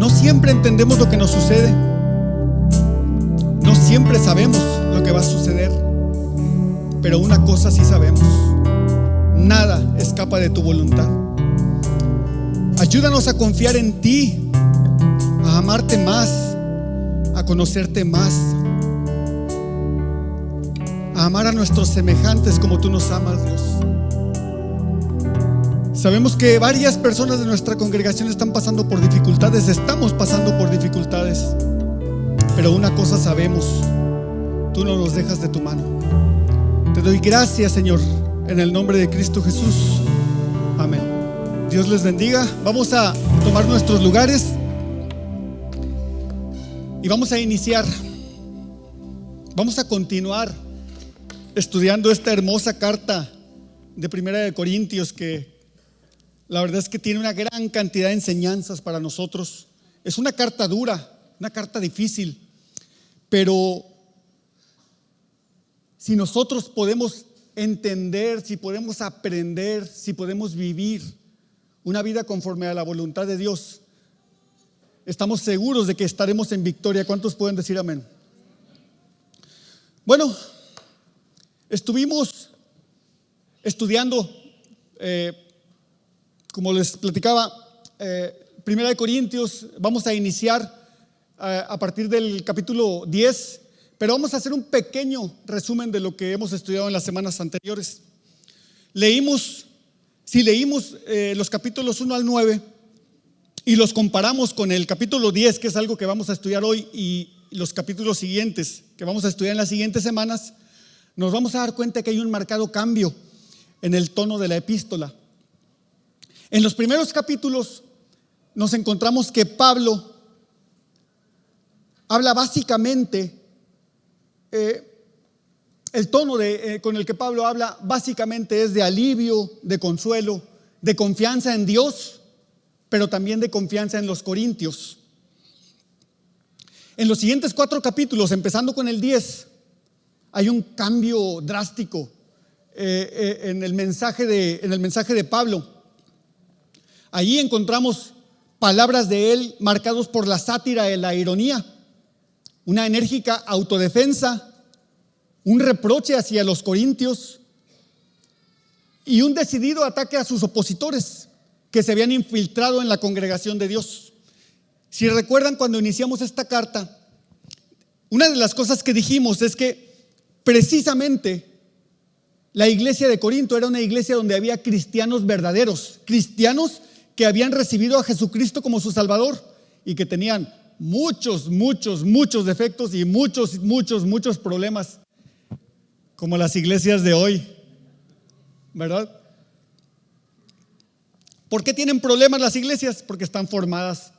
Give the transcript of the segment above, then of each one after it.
No siempre entendemos lo que nos sucede. No siempre sabemos lo que va a suceder. Pero una cosa sí sabemos: nada escapa de tu voluntad. Ayúdanos a confiar en ti, a amarte más, a conocerte más, a amar a nuestros semejantes como tú nos amas, Dios. Sabemos que varias personas de nuestra congregación están pasando por dificultades, estamos pasando por dificultades, pero una cosa sabemos: tú no nos dejas de tu mano. Te doy gracias, Señor, en el nombre de Cristo Jesús. Amén. Dios les bendiga. Vamos a tomar nuestros lugares y vamos a iniciar. Vamos a continuar estudiando esta hermosa carta de Primera de Corintios, que la verdad es que tiene una gran cantidad de enseñanzas para nosotros. Es una carta dura, una carta difícil, pero si nosotros podemos entender, si podemos aprender, si podemos vivir una vida conforme a la voluntad de Dios, estamos seguros de que estaremos en victoria. ¿Cuántos pueden decir amén? Bueno, estuvimos estudiando, como les platicaba, Primera de Corintios. Vamos a iniciar a partir del capítulo 10, pero vamos a hacer un pequeño resumen de lo que hemos estudiado en las semanas anteriores. Si leímos los capítulos 1 al 9 y los comparamos con el capítulo 10, que es algo que vamos a estudiar hoy, y los capítulos siguientes que vamos a estudiar en las siguientes semanas, nos vamos a dar cuenta que hay un marcado cambio en el tono de la epístola. En los primeros capítulos nos encontramos que Pablo habla básicamente, el tono con el que Pablo habla básicamente es de alivio, de consuelo, de confianza en Dios, pero también de confianza en los corintios. En los siguientes 4 capítulos, empezando con el 10, hay un cambio drástico en el mensaje de Pablo. Allí encontramos palabras de él marcados por la sátira y la ironía, una enérgica autodefensa, un reproche hacia los corintios y un decidido ataque a sus opositores que se habían infiltrado en la congregación de Dios. Si recuerdan, cuando iniciamos esta carta, una de las cosas que dijimos es que precisamente la iglesia de Corinto era una iglesia donde había cristianos verdaderos, cristianos que habían recibido a Jesucristo como su Salvador y que tenían muchos defectos y muchos problemas, como las iglesias de hoy, ¿verdad? ¿Por qué tienen problemas las iglesias? Porque están formadas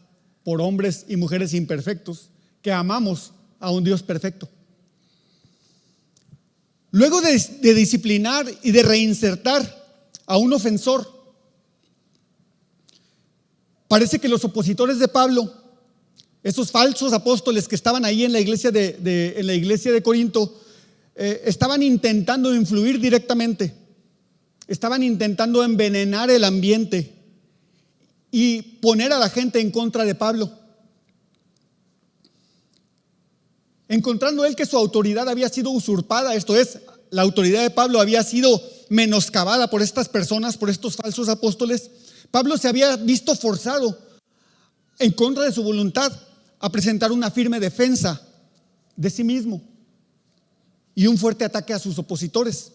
por hombres y mujeres imperfectos que amamos a un Dios perfecto. Luego de disciplinar y de reinsertar a un ofensor, parece que los opositores de Pablo, esos falsos apóstoles que estaban ahí en la iglesia de Corinto, estaban intentando influir directamente, estaban intentando envenenar el ambiente y poner a la gente en contra de Pablo, encontrando él que su autoridad había sido usurpada. Esto es, la autoridad de Pablo había sido menoscabada por estas personas, por estos falsos apóstoles. Pablo se había visto forzado, en contra de su voluntad, a presentar una firme defensa de sí mismo y un fuerte ataque a sus opositores.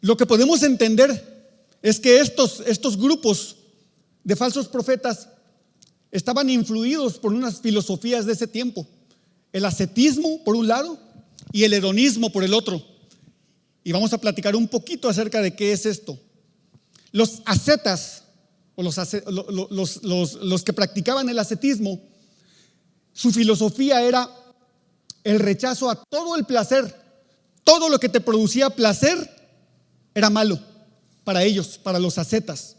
Lo que podemos entender es que estos grupos de falsos profetas estaban influidos por unas filosofías de ese tiempo: el ascetismo por un lado y el hedonismo por el otro. Y vamos a platicar un poquito acerca de qué es esto. Los ascetas, o los que practicaban el ascetismo, su filosofía era el rechazo a todo el placer. Todo lo que te producía placer era malo para ellos, para los ascetas.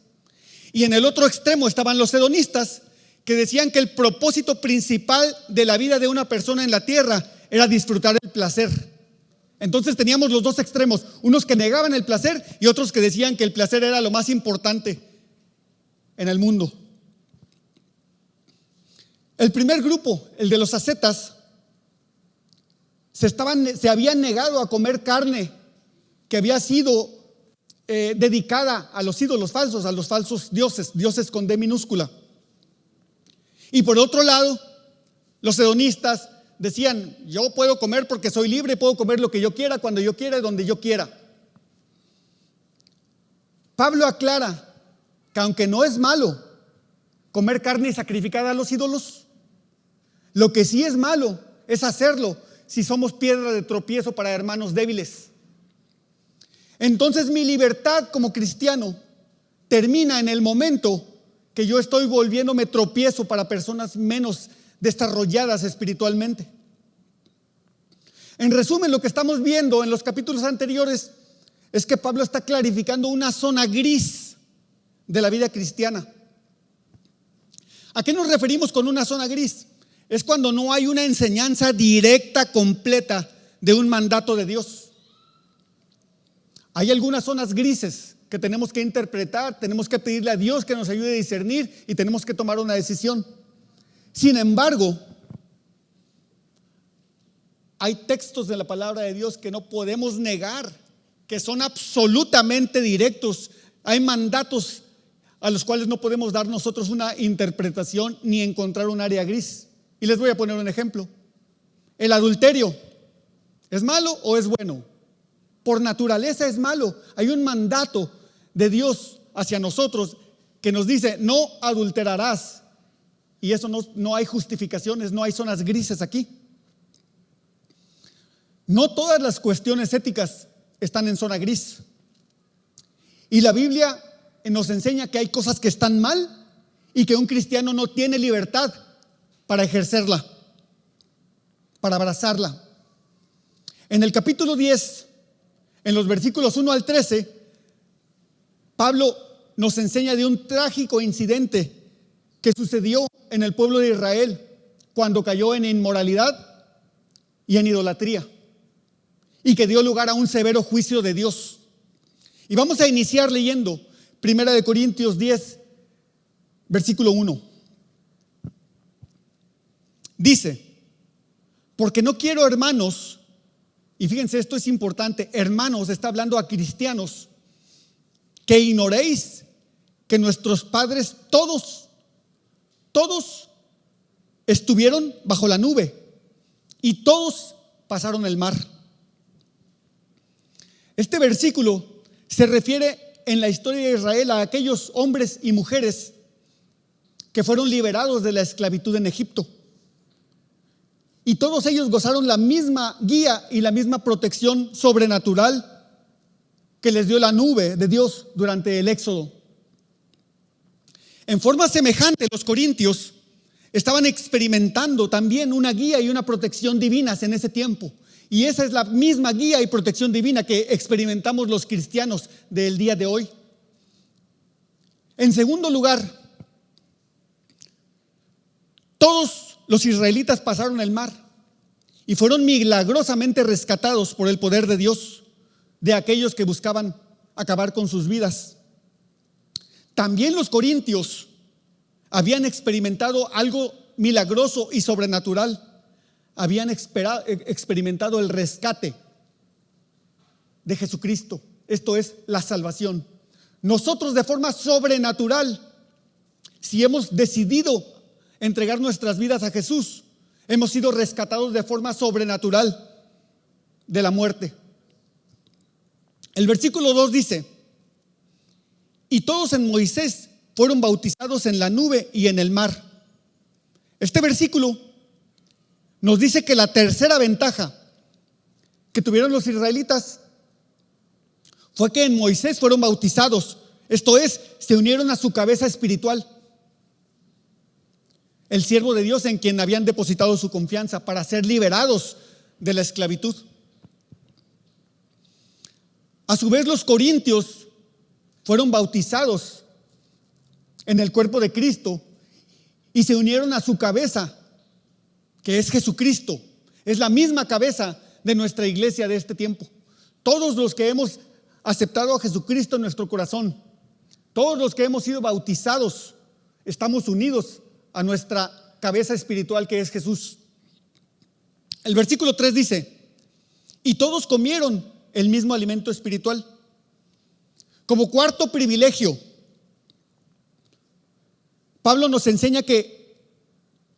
Y en el otro extremo estaban los hedonistas, que decían que el propósito principal de la vida de una persona en la tierra era disfrutar el placer. Entonces teníamos los dos extremos, unos que negaban el placer y otros que decían que el placer era lo más importante en el mundo. El primer grupo, el de los ascetas, se habían negado a comer carne que había sido dedicada a los ídolos falsos, a los falsos dioses, dioses con D minúscula. Y por otro lado, los hedonistas decían: yo puedo comer porque soy libre, puedo comer lo que yo quiera, cuando yo quiera y donde yo quiera. Pablo aclara que aunque no es malo comer carne sacrificada a los ídolos, lo que sí es malo es hacerlo si somos piedra de tropiezo para hermanos débiles. Entonces mi libertad como cristiano termina en el momento que yo estoy volviéndome tropiezo para personas menos desarrolladas espiritualmente. En resumen, lo que estamos viendo en los capítulos anteriores es que Pablo está clarificando una zona gris de la vida cristiana. ¿A qué nos referimos con una zona gris? Es cuando no hay una enseñanza directa, completa de un mandato de Dios. Hay algunas zonas grises que tenemos que interpretar, tenemos que pedirle a Dios que nos ayude a discernir y tenemos que tomar una decisión. Sin embargo, hay textos de la palabra de Dios que no podemos negar, que son absolutamente directos. Hay mandatos a los cuales no podemos dar nosotros una interpretación ni encontrar un área gris. Y les voy a poner un ejemplo. ¿El adulterio es malo o es bueno? Por naturaleza es malo. Hay un mandato de Dios hacia nosotros que nos dice: no adulterarás. Y eso no hay justificaciones, no hay zonas grises aquí. No todas las cuestiones éticas están en zona gris. Y la Biblia nos enseña que hay cosas que están mal y que un cristiano no tiene libertad para ejercerla, para abrazarla. En el capítulo 10, en los versículos 1 al 13, Pablo nos enseña de un trágico incidente que sucedió en el pueblo de Israel cuando cayó en inmoralidad y en idolatría, y que dio lugar a un severo juicio de Dios. Y vamos a iniciar leyendo 1 Corintios 10, versículo 1. Dice: porque no quiero, hermanos, y fíjense, esto es importante, hermanos, está hablando a cristianos, que ignoréis que nuestros padres todos estuvieron bajo la nube y todos pasaron el mar. Este versículo se refiere en la historia de Israel a aquellos hombres y mujeres que fueron liberados de la esclavitud en Egipto. Y todos ellos gozaron la misma guía y la misma protección sobrenatural que les dio la nube de Dios durante el éxodo. En forma semejante, los corintios estaban experimentando también una guía y una protección divinas en ese tiempo. Y esa es la misma guía y protección divina que experimentamos los cristianos del día de hoy. En segundo lugar, todos los israelitas pasaron el mar y fueron milagrosamente rescatados por el poder de Dios de aquellos que buscaban acabar con sus vidas. También los corintios habían experimentado algo milagroso y sobrenatural. Habían experimentado el rescate de Jesucristo. Esto es la salvación. Nosotros, de forma sobrenatural, si hemos decidido entregar nuestras vidas a Jesús, hemos sido rescatados de forma sobrenatural de la muerte. El versículo 2 dice: y todos en Moisés fueron bautizados en la nube y en el mar. Este versículo nos dice que la tercera ventaja que tuvieron los israelitas fue que en Moisés fueron bautizados. Esto es, se unieron a su cabeza espiritual, el siervo de Dios en quien habían depositado su confianza para ser liberados de la esclavitud. A su vez, los corintios fueron bautizados en el cuerpo de Cristo y se unieron a su cabeza, que es Jesucristo. Es la misma cabeza de nuestra iglesia de este tiempo. Todos los que hemos aceptado a Jesucristo en nuestro corazón, todos los que hemos sido bautizados, estamos unidos a nuestra cabeza espiritual que es Jesús. El versículo 3 dice: y todos comieron el mismo alimento espiritual. Como cuarto privilegio, Pablo nos enseña que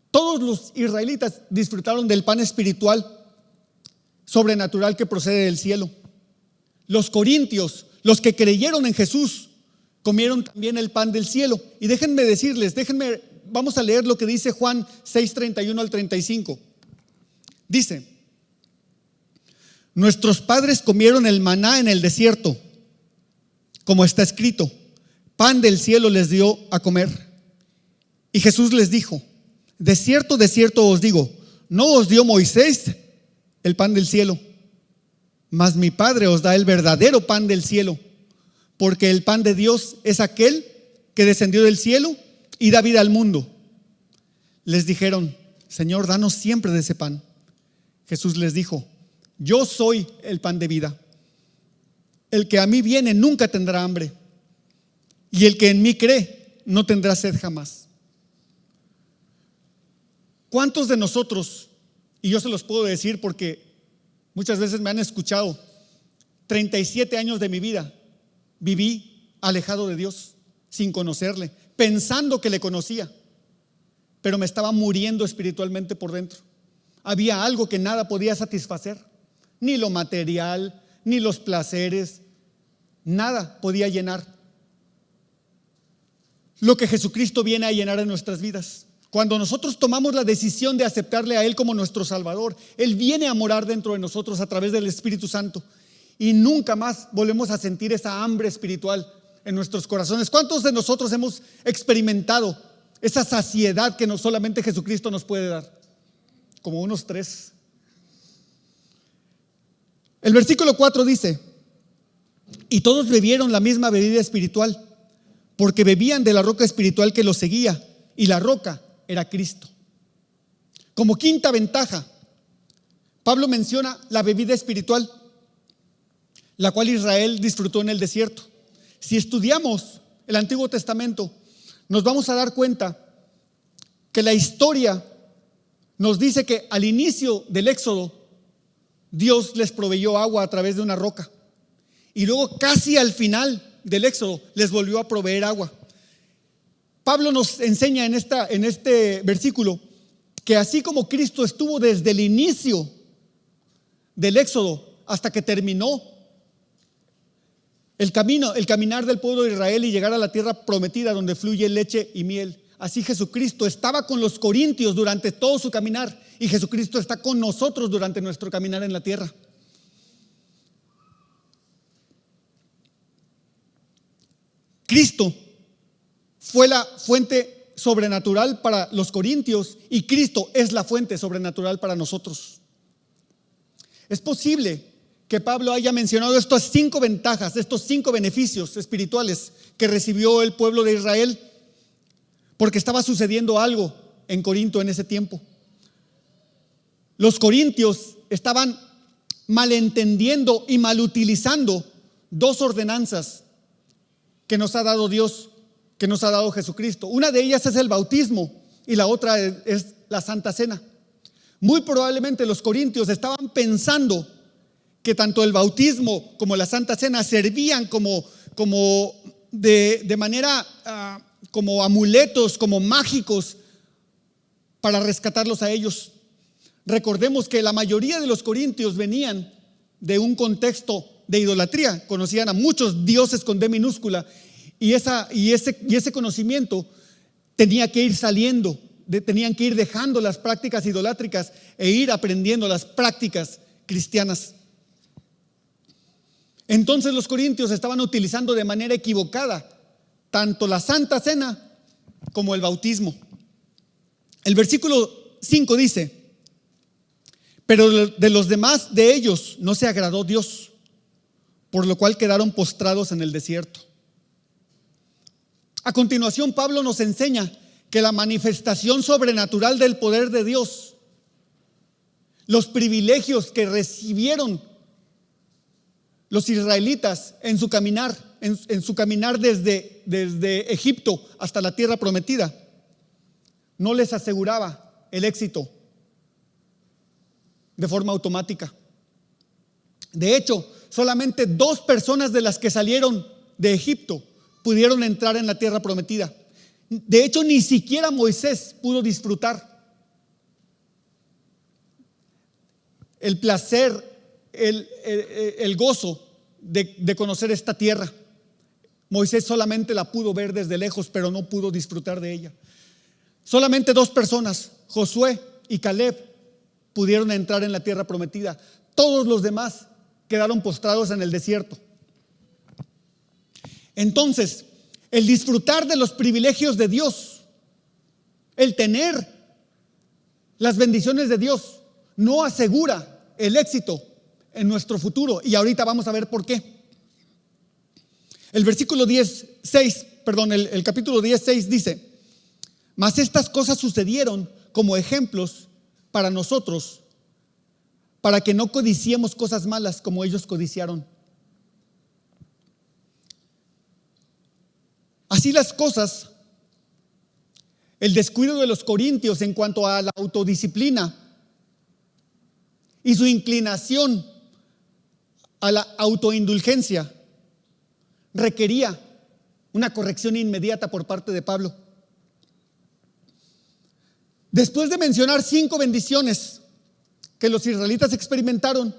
todos los israelitas disfrutaron del pan espiritual sobrenatural que procede del cielo. Los corintios, los que creyeron en Jesús, comieron también el pan del cielo. Y déjenme decirles, vamos a leer lo que dice Juan 6:31 al 35. Dice: nuestros padres comieron el maná en el desierto, como está escrito, pan del cielo les dio a comer. Y Jesús les dijo: de cierto os digo, no os dio Moisés el pan del cielo, mas mi Padre os da el verdadero pan del cielo, porque el pan de Dios es aquel que descendió del cielo y da vida al mundo. Les dijeron: Señor, danos siempre de ese pan. Jesús les dijo: yo soy el pan de vida. El que a mí viene nunca tendrá hambre, y el que en mí cree no tendrá sed jamás. ¿Cuántos de nosotros, y yo se los puedo decir porque muchas veces me han escuchado, 37 años de mi vida viví alejado de Dios, sin conocerle, pensando que le conocía, pero me estaba muriendo espiritualmente por dentro? Había algo que nada podía satisfacer, ni lo material, ni los placeres, nada podía llenar lo que Jesucristo viene a llenar en nuestras vidas. Cuando nosotros tomamos la decisión de aceptarle a Él como nuestro Salvador, Él viene a morar dentro de nosotros a través del Espíritu Santo, y nunca más volvemos a sentir esa hambre espiritual en nuestros corazones. ¿Cuántos de nosotros hemos experimentado esa saciedad que no solamente Jesucristo nos puede dar? Como unos 3. El versículo 4 dice: y todos bebieron la misma bebida espiritual, porque bebían de la roca espiritual que los seguía, y la roca era Cristo. Como quinta ventaja, Pablo menciona la bebida espiritual, la cual Israel disfrutó en el desierto. Si estudiamos el Antiguo Testamento, nos vamos a dar cuenta que la historia nos dice que al inicio del Éxodo, Dios les proveyó agua a través de una roca, y luego casi al final del Éxodo les volvió a proveer agua. Pablo nos enseña en este versículo que así como Cristo estuvo desde el inicio del Éxodo hasta que terminó el caminar del pueblo de Israel y llegar a la tierra prometida donde fluye leche y miel, así Jesucristo estaba con los corintios durante todo su caminar, y Jesucristo está con nosotros durante nuestro caminar en la tierra. Cristo fue la fuente sobrenatural para los corintios, y Cristo es la fuente sobrenatural para nosotros. Es posible que Pablo haya mencionado estas 5 ventajas, estos 5 beneficios espirituales que recibió el pueblo de Israel, porque estaba sucediendo algo en Corinto en ese tiempo. Los corintios estaban malentendiendo y malutilizando 2 ordenanzas que nos ha dado Dios, que nos ha dado Jesucristo. Una de ellas es el bautismo y la otra es la Santa Cena. Muy probablemente los corintios estaban pensando que tanto el bautismo como la Santa Cena servían como de manera como amuletos, como mágicos, para rescatarlos a ellos. Recordemos que la mayoría de los corintios venían de un contexto de idolatría, conocían a muchos dioses con D minúscula, y ese conocimiento tenía que ir saliendo, tenían que ir dejando las prácticas idolátricas e ir aprendiendo las prácticas cristianas. Entonces los corintios estaban utilizando de manera equivocada tanto la Santa Cena como el bautismo. El versículo 5 dice: pero de los demás de ellos no se agradó Dios, por lo cual quedaron postrados en el desierto. A continuación, Pablo nos enseña que la manifestación sobrenatural del poder de Dios, los privilegios que recibieron los israelitas en su caminar, desde Egipto hasta la tierra prometida, no les aseguraba el éxito de forma automática. De hecho, solamente 2 personas de las que salieron de Egipto pudieron entrar en la tierra prometida. De hecho, ni siquiera Moisés pudo disfrutar el placer, el gozo de conocer esta tierra. Moisés solamente la pudo ver desde lejos, pero no pudo disfrutar de ella. Solamente 2 personas, Josué y Caleb, pudieron entrar en la tierra prometida. Todos los demás quedaron postrados en el desierto. Entonces, el disfrutar de los privilegios de Dios, el tener las bendiciones de Dios, no asegura el éxito en nuestro futuro. Y ahorita vamos a ver por qué. El versículo 16, el capítulo 16 dice: mas estas cosas sucedieron como ejemplos para nosotros, para que no codiciemos cosas malas como ellos codiciaron. Así las cosas, el descuido de los corintios en cuanto a la autodisciplina y su inclinación a la autoindulgencia requería una corrección inmediata por parte de Pablo. Después de mencionar 5 bendiciones que los israelitas experimentaron,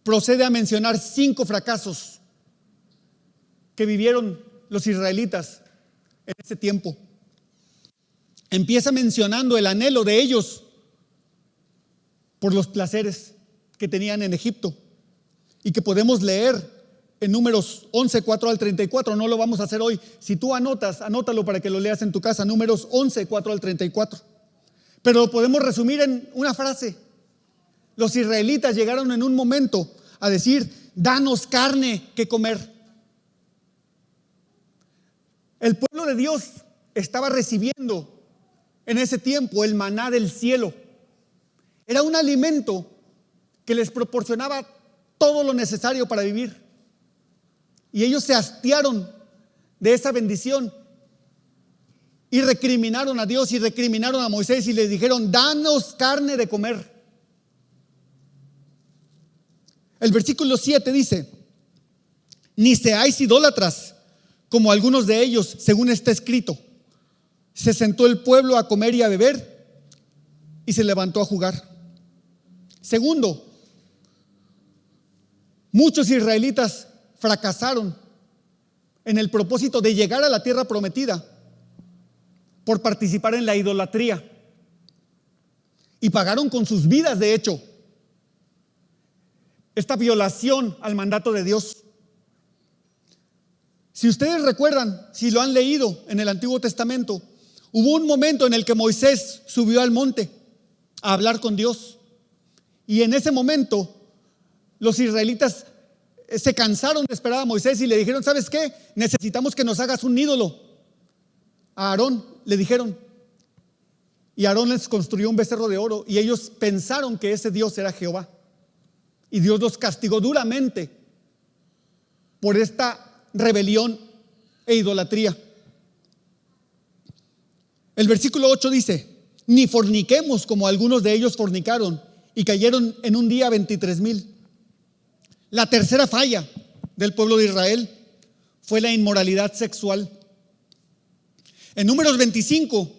procede a mencionar 5 fracasos que vivieron los israelitas en ese tiempo. Empieza mencionando el anhelo de ellos por los placeres que tenían en Egipto y que podemos leer en Números 11, 4 al 34. No lo vamos a hacer hoy. Si tú anótalo para que lo leas en tu casa. Números 11, 4 al 34. Pero lo podemos resumir en una frase. Los israelitas llegaron en un momento a decir: danos carne que comer. El pueblo de Dios estaba recibiendo en ese tiempo el maná del cielo. Era un alimento que les proporcionaba todo lo necesario para vivir. Y ellos se hastiaron de esa bendición y recriminaron a Dios y recriminaron a Moisés y les dijeron: danos carne de comer. El versículo 7 dice: ni seáis idólatras como algunos de ellos, según está escrito. Se sentó el pueblo a comer y a beber y se levantó a jugar. Segundo, muchos israelitas fracasaron en el propósito de llegar a la tierra prometida por participar en la idolatría, y pagaron con sus vidas, de hecho, esta violación al mandato de Dios. Si ustedes recuerdan, si lo han leído en el Antiguo Testamento, hubo un momento en el que Moisés subió al monte a hablar con Dios, y en ese momento los israelitas se cansaron de esperar a Moisés y le dijeron: ¿sabes qué? Necesitamos que nos hagas un ídolo. A Aarón le dijeron, y Aarón les construyó un becerro de oro, y ellos pensaron que ese Dios era Jehová, y Dios los castigó duramente por esta rebelión e idolatría. El versículo 8 dice: ni forniquemos como algunos de ellos fornicaron y cayeron en un día 23,000. La tercera falla del pueblo de Israel fue la inmoralidad sexual. En Números 25,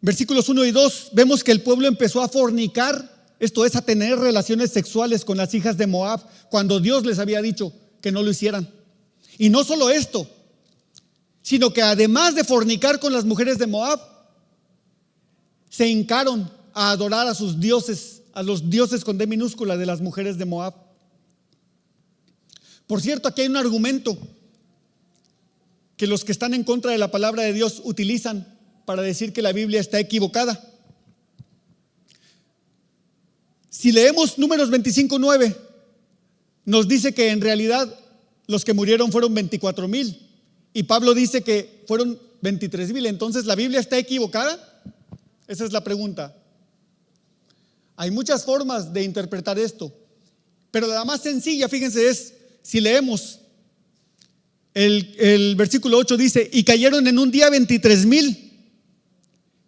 versículos 1 y 2, vemos que el pueblo empezó a fornicar, esto es, a tener relaciones sexuales con las hijas de Moab, cuando Dios les había dicho que no lo hicieran. Y no solo esto, sino que además de fornicar con las mujeres de Moab, se hincaron a adorar a sus dioses, a los dioses con D minúscula de las mujeres de Moab. Por cierto, aquí hay un argumento que los que están en contra de la palabra de Dios utilizan para decir que la Biblia está equivocada. Si leemos Números 25:9, nos dice que en realidad los que murieron fueron 24,000, y Pablo dice que fueron 23,000. Entonces, ¿la Biblia está equivocada? Esa es la pregunta. Hay muchas formas de interpretar esto, pero la más sencilla, fíjense, es si leemos El versículo 8 dice, y cayeron en un día 23,000.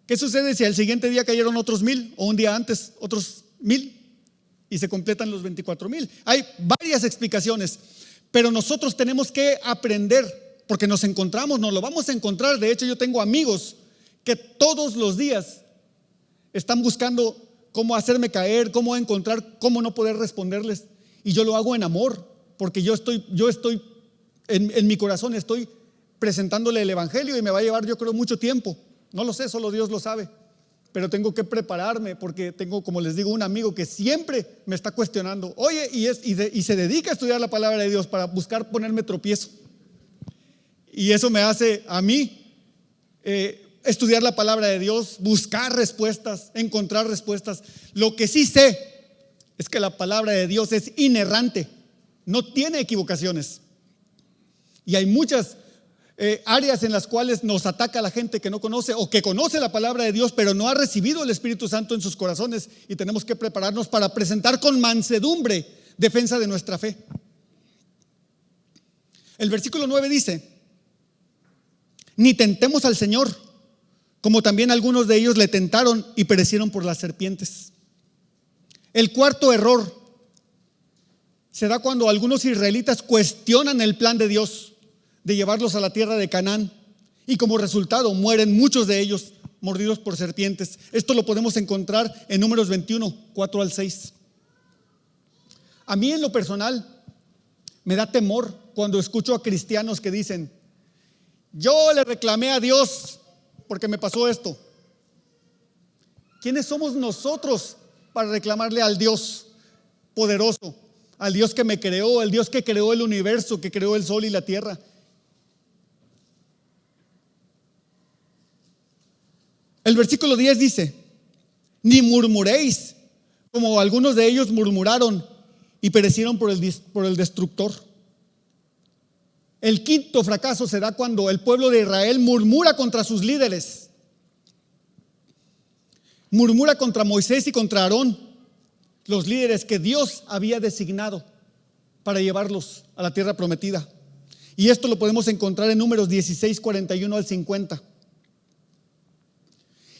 ¿Qué sucede si al siguiente día cayeron otros 1,000 o un día antes otros 1,000 y se completan los 24,000? Hay varias explicaciones, pero nosotros tenemos que aprender, porque nos lo vamos a encontrar. De hecho, yo tengo amigos que todos los días están buscando cómo hacerme caer, cómo encontrar, cómo no poder responderles, y yo lo hago en amor, porque yo estoy en mi corazón estoy presentándole el evangelio, y me va a llevar, yo creo, mucho tiempo. No lo sé, solo Dios lo sabe, pero tengo que prepararme, porque tengo, como les digo, un amigo que siempre me está cuestionando. Oye, y se dedica a estudiar la palabra de Dios para buscar ponerme tropiezo, y eso me hace a mí estudiar la palabra de Dios, buscar respuestas, encontrar respuestas. Lo que sí sé es que la palabra de Dios es inerrante, no tiene equivocaciones. Y hay muchas áreas en las cuales nos ataca la gente que no conoce, o que conoce la palabra de Dios pero no ha recibido el Espíritu Santo en sus corazones, y tenemos que prepararnos para presentar con mansedumbre defensa de nuestra fe. El versículo 9 dice, ni tentemos al Señor, como también algunos de ellos le tentaron y perecieron por las serpientes. El cuarto error se da cuando algunos israelitas cuestionan el plan de Dios de llevarlos a la tierra de Canaán, y como resultado mueren muchos de ellos mordidos por serpientes. Esto lo podemos encontrar en Números 21, 4 al 6. A mí, en lo personal, me da temor cuando escucho a cristianos que dicen: yo le reclamé a Dios porque me pasó esto. ¿Quiénes somos nosotros para reclamarle al Dios poderoso, al Dios que me creó, al Dios que creó el universo, que creó el sol y la tierra? El versículo 10 dice: ni murmuréis, como algunos de ellos murmuraron y perecieron por el destructor. El quinto fracaso se da cuando el pueblo de Israel murmura contra sus líderes, murmura contra Moisés y contra Aarón, los líderes que Dios había designado para llevarlos a la tierra prometida. Y esto lo podemos encontrar en Números 16, 41 al 50.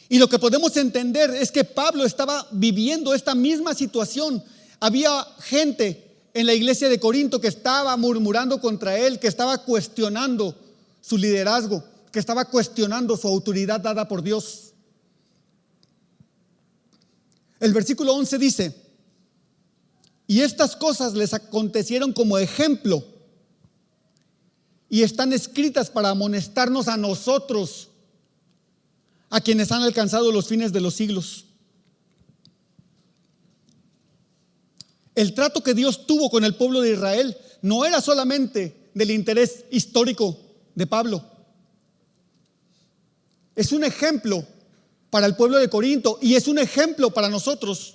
Y lo que podemos entender es que Pablo estaba viviendo esta misma situación. Había gente en la iglesia de Corinto que estaba murmurando contra él, que estaba cuestionando su liderazgo, que estaba cuestionando su autoridad dada por Dios. El versículo 11 dice: y estas cosas les acontecieron como ejemplo, y están escritas para amonestarnos a nosotros, a quienes han alcanzado los fines de los siglos. El trato que Dios tuvo con el pueblo de Israel no era solamente del interés histórico de Pablo. Es un ejemplo para el pueblo de Corinto, y es un ejemplo para nosotros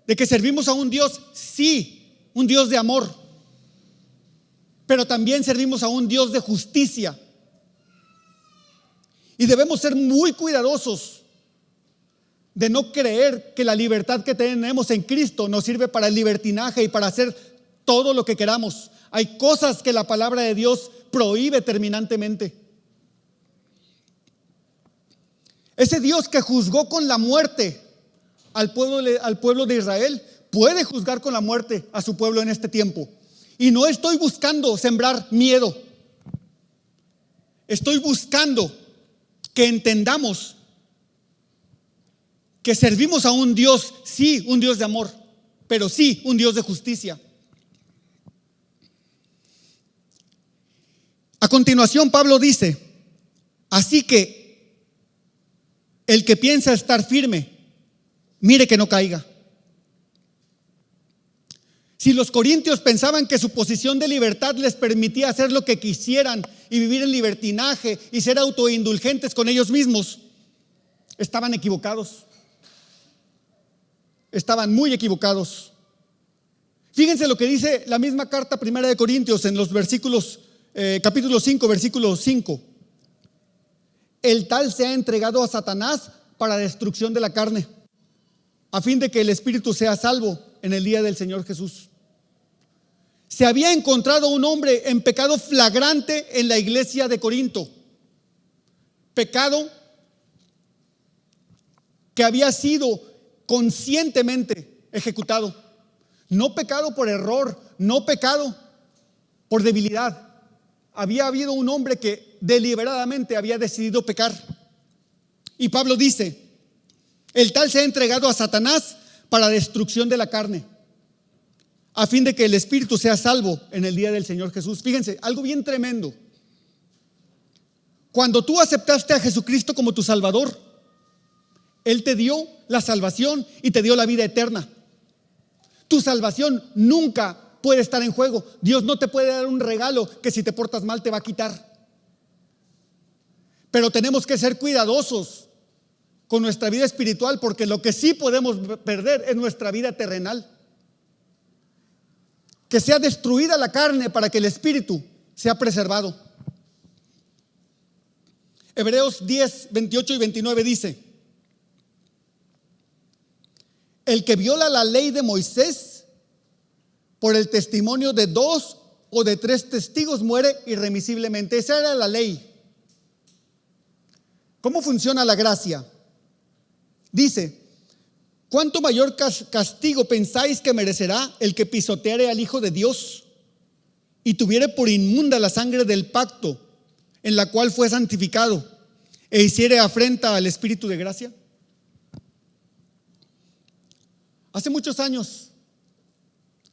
de que servimos a un Dios, sí, un Dios de amor, pero también servimos a un Dios de justicia. Y debemos ser muy cuidadosos de no creer que la libertad que tenemos en Cristo nos sirve para el libertinaje y para hacer todo lo que queramos. Hay cosas que la palabra de Dios prohíbe terminantemente. Ese Dios que juzgó con la muerte al pueblo de Israel puede juzgar con la muerte a su pueblo en este tiempo. Y no estoy buscando sembrar miedo. Estoy buscando que entendamos que servimos a un Dios, sí, un Dios de amor, pero sí, un Dios de justicia. A continuación, Pablo dice: así que el que piensa estar firme, mire que no caiga. Si los corintios pensaban que su posición de libertad les permitía hacer lo que quisieran y vivir en libertinaje y ser autoindulgentes con ellos mismos, estaban equivocados. Estaban muy equivocados. Fíjense lo que dice la misma carta primera de Corintios en los versículos, capítulo 5, versículo 5. El tal se ha entregado a Satanás para destrucción de la carne, a fin de que el espíritu sea salvo en el día del Señor Jesús. se había encontrado un hombre en pecado flagrante en la iglesia de Corinto. Pecado que había sido conscientemente ejecutado. No pecado por error, no pecado por debilidad. Había habido un hombre que deliberadamente había decidido pecar. Y Pablo dice: el tal se ha entregado a Satanás para destrucción de la carne, a fin de que el espíritu sea salvo en el día del Señor Jesús. Fíjense, algo bien tremendo. Cuando tú aceptaste a Jesucristo como tu Salvador, Él te dio la salvación y te dio la vida eterna. Tu salvación nunca puede estar en juego. Dios no te puede dar un regalo que si te portas mal te va a quitar. Pero tenemos que ser cuidadosos con nuestra vida espiritual, porque lo que sí podemos perder es nuestra vida terrenal. Que sea destruida la carne para que el espíritu sea preservado. Hebreos 10, 28 y 29 dice: el que viola la ley de Moisés por el testimonio de 2 o de 3 testigos muere irremisiblemente. Esa era la ley. ¿Cómo funciona la gracia? Dice: ¿cuánto mayor castigo pensáis que merecerá el que pisoteare al Hijo de Dios y tuviere por inmunda la sangre del pacto en la cual fue santificado e hiciere afrenta al Espíritu de gracia? Hace muchos años,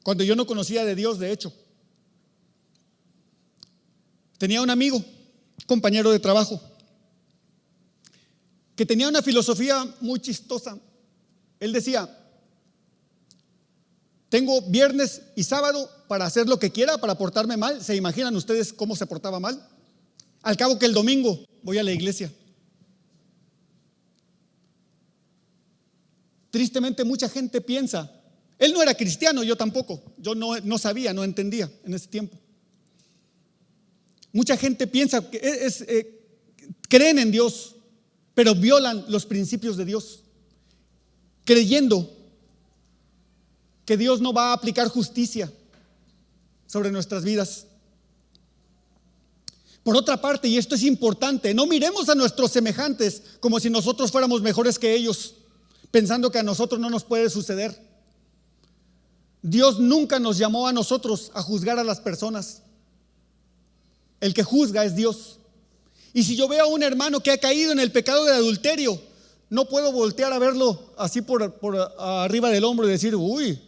cuando yo no conocía de Dios, de hecho, tenía un amigo, compañero de trabajo, que tenía una filosofía muy chistosa. Él decía: tengo viernes y sábado para hacer lo que quiera, para portarme mal. ¿Se imaginan ustedes cómo se portaba mal? Al cabo que el domingo voy a la iglesia. Tristemente mucha gente piensa, él no era cristiano, yo tampoco, yo no sabía, no entendía en ese tiempo. Mucha gente piensa que creen en Dios, pero violan los principios de Dios, creyendo que Dios no va a aplicar justicia sobre nuestras vidas. Por otra parte, y esto es importante, no miremos a nuestros semejantes como si nosotros fuéramos mejores que ellos, pensando que a nosotros no nos puede suceder. Dios nunca nos llamó a nosotros a juzgar a las personas. El que juzga es Dios. Y si yo veo a un hermano que ha caído en el pecado del adulterio, no puedo voltear a verlo así por arriba del hombro y decir: uy,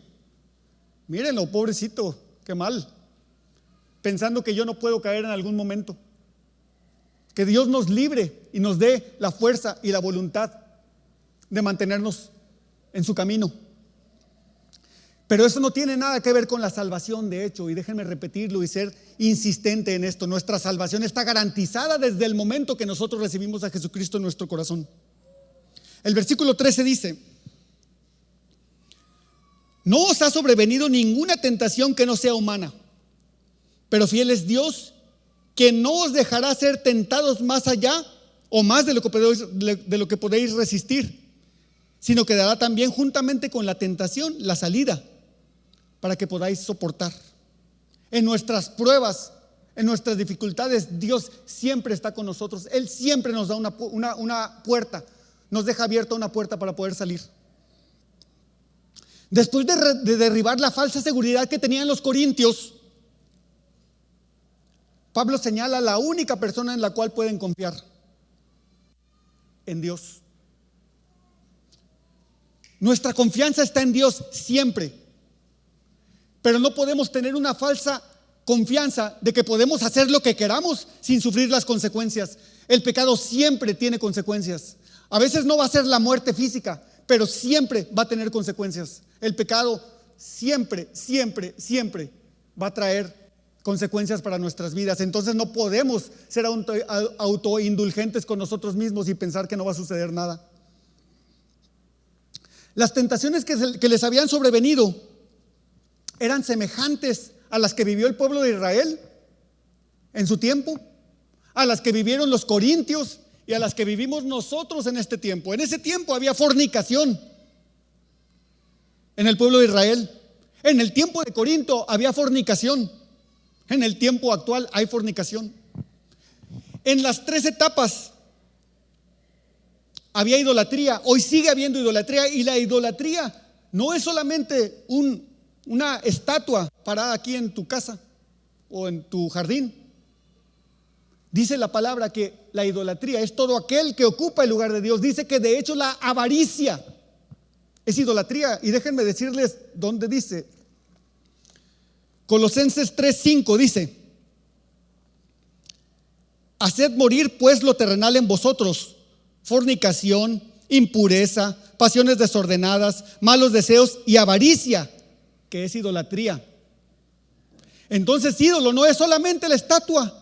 mírenlo, pobrecito, qué mal, pensando que yo no puedo caer en algún momento. Que Dios nos libre y nos dé la fuerza y la voluntad de mantenernos en su camino. Pero eso no tiene nada que ver con la salvación, de hecho, y déjenme repetirlo y ser insistente en esto. Nuestra salvación está garantizada desde el momento que nosotros recibimos a Jesucristo en nuestro corazón. El versículo 13 dice: no os ha sobrevenido ninguna tentación que no sea humana, pero fiel es Dios, que no os dejará ser tentados más allá o más de lo que podéis resistir, sino que dará también juntamente con la tentación la salida para que podáis soportar. En nuestras pruebas, en nuestras dificultades, Dios siempre está con nosotros. Él siempre nos da una puerta, nos deja abierta una puerta para poder salir. Después de derribar la falsa seguridad que tenían los corintios, Pablo señala la única persona en la cual pueden confiar: en Dios. Nuestra confianza está en Dios siempre, pero no podemos tener una falsa confianza de que podemos hacer lo que queramos sin sufrir las consecuencias. El pecado siempre tiene consecuencias. A veces no va a ser la muerte física, pero siempre va a tener consecuencias. El pecado siempre va a traer consecuencias para nuestras vidas. Entonces no podemos ser autoindulgentes con nosotros mismos y pensar que no va a suceder nada. Las tentaciones que les habían sobrevenido eran semejantes a las que vivió el pueblo de Israel en su tiempo, a las que vivieron los corintios y a las que vivimos nosotros en este tiempo. En ese tiempo había fornicación en el pueblo de Israel. En el tiempo de Corinto había fornicación. En el tiempo actual hay fornicación. En las 3 etapas había idolatría. Hoy sigue habiendo idolatría, y la idolatría no es solamente una estatua parada aquí en tu casa o en tu jardín. Dice la palabra que la idolatría es todo aquel que ocupa el lugar de Dios. Dice que de hecho la avaricia es idolatría. Y déjenme decirles dónde dice. Colosenses 3:5 dice: haced morir pues lo terrenal en vosotros: fornicación, impureza, pasiones desordenadas, malos deseos y avaricia, que es idolatría. Entonces, ídolo no es solamente la estatua.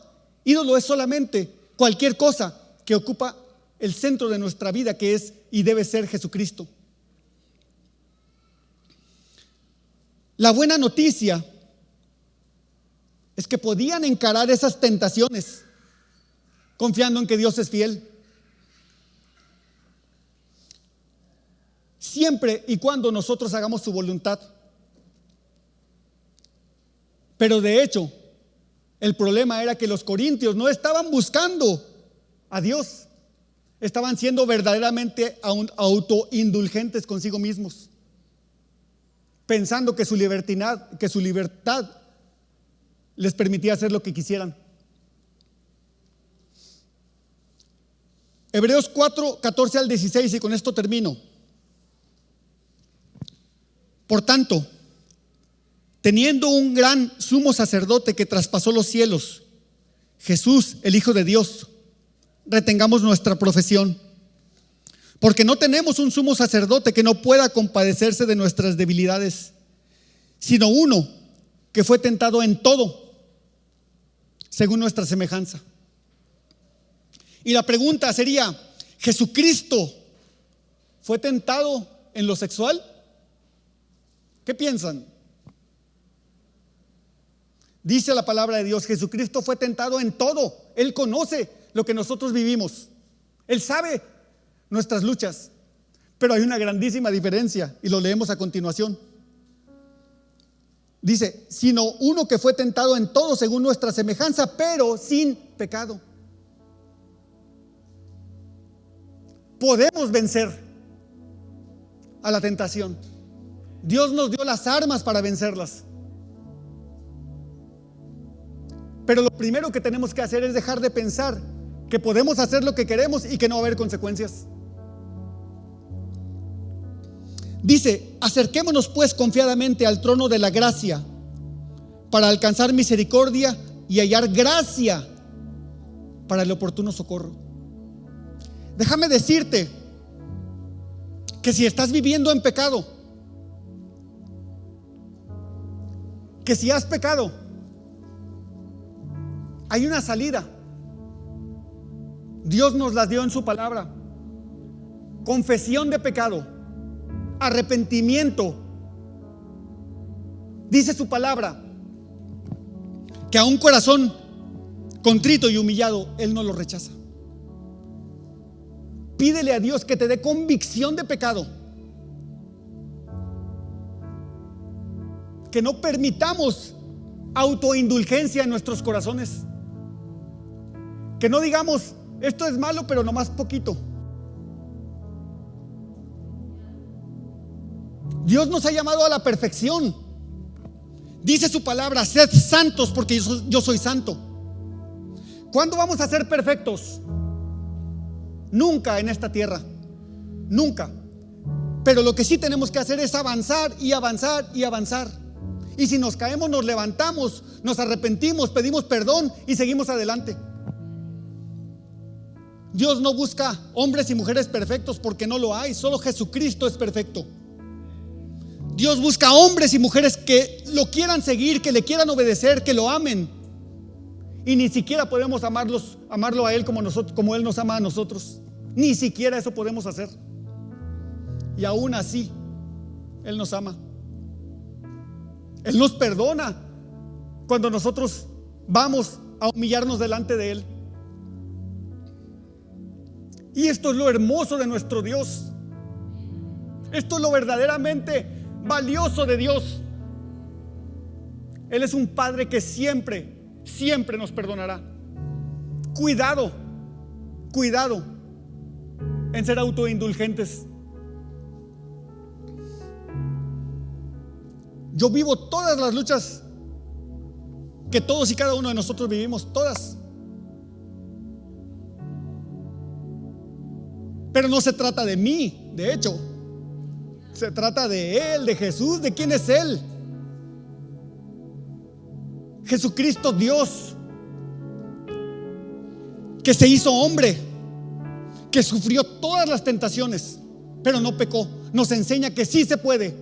Ídolo es solamente cualquier cosa que ocupa el centro de nuestra vida, que es y debe ser Jesucristo. La buena noticia es que podían encarar esas tentaciones confiando en que Dios es fiel. Siempre y cuando nosotros hagamos su voluntad. Pero de hecho, el problema era que los corintios no estaban buscando a Dios. Estaban siendo verdaderamente autoindulgentes consigo mismos, pensando que su libertad les permitía hacer lo que quisieran. Hebreos 4:14 al 16, y con esto termino. Por tanto, teniendo un gran sumo sacerdote que traspasó los cielos, Jesús, el Hijo de Dios, retengamos nuestra profesión. Porque no tenemos un sumo sacerdote que no pueda compadecerse de nuestras debilidades, sino uno que fue tentado en todo, según nuestra semejanza. Y la pregunta sería: ¿Jesucristo fue tentado en lo sexual? ¿Qué piensan? Dice la palabra de Dios: Jesucristo fue tentado en todo. Él conoce lo que nosotros vivimos. Él sabe nuestras luchas. Pero hay una grandísima diferencia, y lo leemos a continuación. Dice: sino uno que fue tentado en todo según nuestra semejanza, pero sin pecado. Podemos vencer a la tentación. Dios nos dio las armas para vencerlas. Pero lo primero que tenemos que hacer es dejar de pensar que podemos hacer lo que queremos y que no va a haber consecuencias. Dice: acerquémonos pues confiadamente al trono de la gracia para alcanzar misericordia y hallar gracia para el oportuno socorro. Déjame decirte que si estás viviendo en pecado, que si has pecado, hay una salida. Dios nos la dio en su palabra: confesión de pecado, arrepentimiento. Dice su palabra que a un corazón contrito y humillado Él no lo rechaza. Pídele a Dios que te dé convicción de pecado. Que no permitamos autoindulgencia en nuestros corazones. Que no digamos: esto es malo, pero nomás poquito. Dios nos ha llamado a la perfección. Dice su palabra: sed santos porque yo soy santo. ¿Cuándo vamos a ser perfectos? Nunca en esta tierra. Nunca. Pero lo que sí tenemos que hacer es avanzar y avanzar y avanzar. Y si nos caemos, nos levantamos, nos arrepentimos, pedimos perdón y seguimos adelante. Dios no busca hombres y mujeres perfectos, porque no lo hay. Solo Jesucristo es perfecto. Dios busca hombres y mujeres que lo quieran seguir, que le quieran obedecer, que lo amen. Y ni siquiera podemos amarlo a Él como Él nos ama a nosotros. Ni siquiera eso podemos hacer. Y aún así Él nos ama. Él nos perdona cuando nosotros vamos a humillarnos delante de Él. Y esto es lo hermoso de nuestro Dios. Esto es lo verdaderamente valioso de Dios. Él es un Padre que siempre, siempre nos perdonará. Cuidado, cuidado en ser autoindulgentes. Yo vivo todas las luchas que todos y cada uno de nosotros vivimos, todas. Pero no se trata de mí, de hecho. Se trata de Él, de Jesús, de quién es Él. Jesucristo Dios, que se hizo hombre, que sufrió todas las tentaciones, pero no pecó. Nos enseña que sí se puede.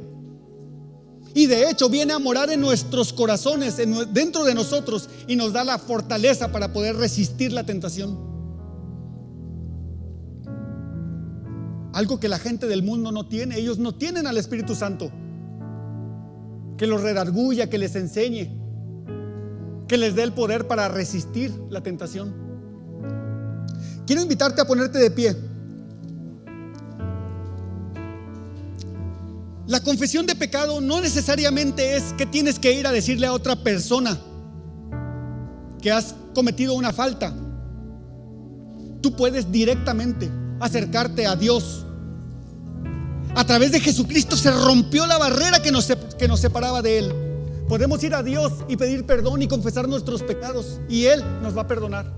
Y de hecho viene a morar en nuestros corazones, dentro de nosotros, y nos da la fortaleza para poder resistir la tentación. Algo que la gente del mundo no tiene. Ellos no tienen al Espíritu Santo que los redarguya, que les enseñe, que les dé el poder para resistir la tentación. Quiero invitarte a ponerte de pie. La confesión de pecado no necesariamente es que tienes que ir a decirle a otra persona que has cometido una falta. Tú puedes directamente acercarte a Dios. A través de Jesucristo se rompió la barrera que nos separaba de Él. Podemos ir a Dios y pedir perdón y confesar nuestros pecados, y Él nos va a perdonar.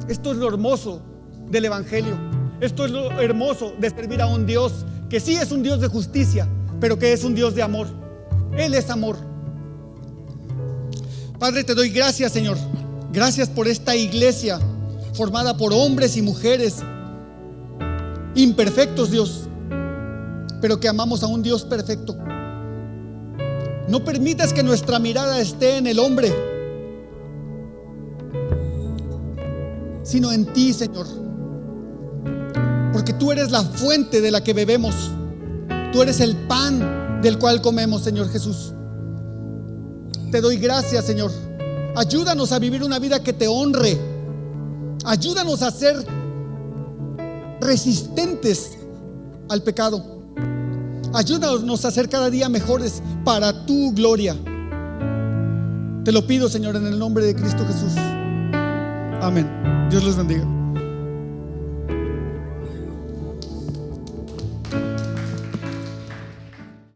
Esto es lo hermoso del Evangelio. Esto es lo hermoso de servir a un Dios que sí es un Dios de justicia, pero que es un Dios de amor. Él es amor. Padre, te doy gracias, Señor. Gracias por esta iglesia formada por hombres y mujeres imperfectos, Dios, pero que amamos a un Dios perfecto. No permitas que nuestra mirada esté en el hombre, sino en ti, Señor, porque tú eres la fuente de la que bebemos. Tú eres el pan del cual comemos, Señor Jesús. Te doy gracias, Señor. Ayúdanos a vivir una vida que te honre. Ayúdanos a ser resistentes al pecado. Ayúdanos a ser cada día mejores para tu gloria. Te lo pido, Señor, en el nombre de Cristo Jesús. Amén. Dios les bendiga.